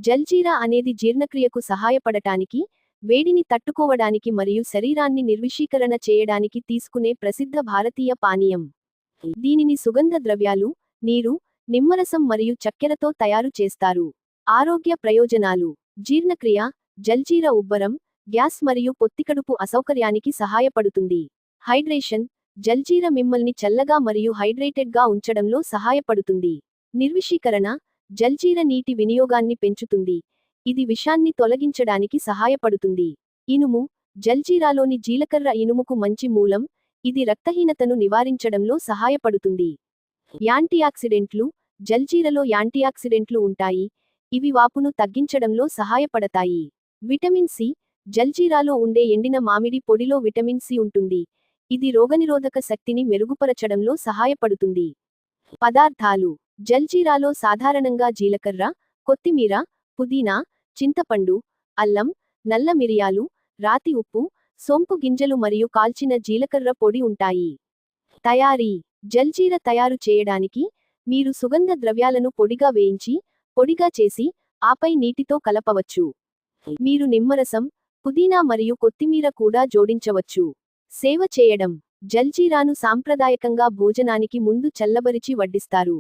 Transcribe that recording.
జల్జీరా అనేది జీర్ణక్రియకు సహాయపడటానికి, వేడిని తట్టుకోవడానికి మరియు శరీరాన్ని నిర్విషీకరణ చేయడానికి తీసుకునే ప్రసిద్ధ భారతీయ పానీయం. దీనిని సుగంధ ద్రవ్యాలు, నీరు, నిమ్మరసం మరియు చక్కెరతో తయారు చేస్తారు. ఆరోగ్య ప్రయోజనాలు: జీర్ణక్రియ: జల్జీర ఉబ్బరం, గ్యాస్ మరియు పొత్తికడుపు అసౌకర్యానికి సహాయపడుతుంది. హైడ్రేషన్: జల్జీర మిమ్మల్ని చల్లగా మరియు హైడ్రేటెడ్గా ఉంచడంలో సహాయపడుతుంది. నిర్విషీకరణ: జల్జీర నీటి వినియోగాన్ని పెంచుతుంది, ఇది విషాన్ని తొలగించడానికి సహాయపడుతుంది. ఇనుము: జల్జీరాలోని జీలకర్ర ఇనుముకు మంచి మూలం, ఇది రక్తహీనతను నివారించడంలో సహాయపడుతుంది. యాంటీఆక్సిడెంట్లు: జల్జీరలో యాంటీఆక్సిడెంట్లు ఉంటాయి, ఇవి వాపును తగ్గించడంలో సహాయపడతాయి. విటమిన్ సి: జల్జీరాలో ఉండే ఎండిన మామిడి పొడిలో విటమిన్ సి ఉంటుంది, ఇది రోగనిరోధక శక్తిని మెరుగుపరచడంలో సహాయపడుతుంది. పదార్థాలు: జల్జీరాలో సాధారణంగా జీలకర్ర, కొత్తిమీర, పుదీనా, చింతపండు, అల్లం, నల్ల మిరియాలు, రాతి ఉప్పు, సోంపు గింజలు మరియు కాల్చిన జీలకర్ర పొడి ఉంటాయి. తయారీ: జల్జీర తయారు చేయడానికి, మీరు సుగంధ ద్రవ్యాలను పొడిగా వేయించి, పొడిగా చేసి, ఆపై నీటితో కలపవచ్చు. మీరు నిమ్మరసం, పుదీనా మరియు కొత్తిమీర కూడా జోడించవచ్చు. సేవ చేయడం: జల్జీరాను సాంప్రదాయకంగా భోజనానికి ముందు చల్లబరిచి వడ్డిస్తారు.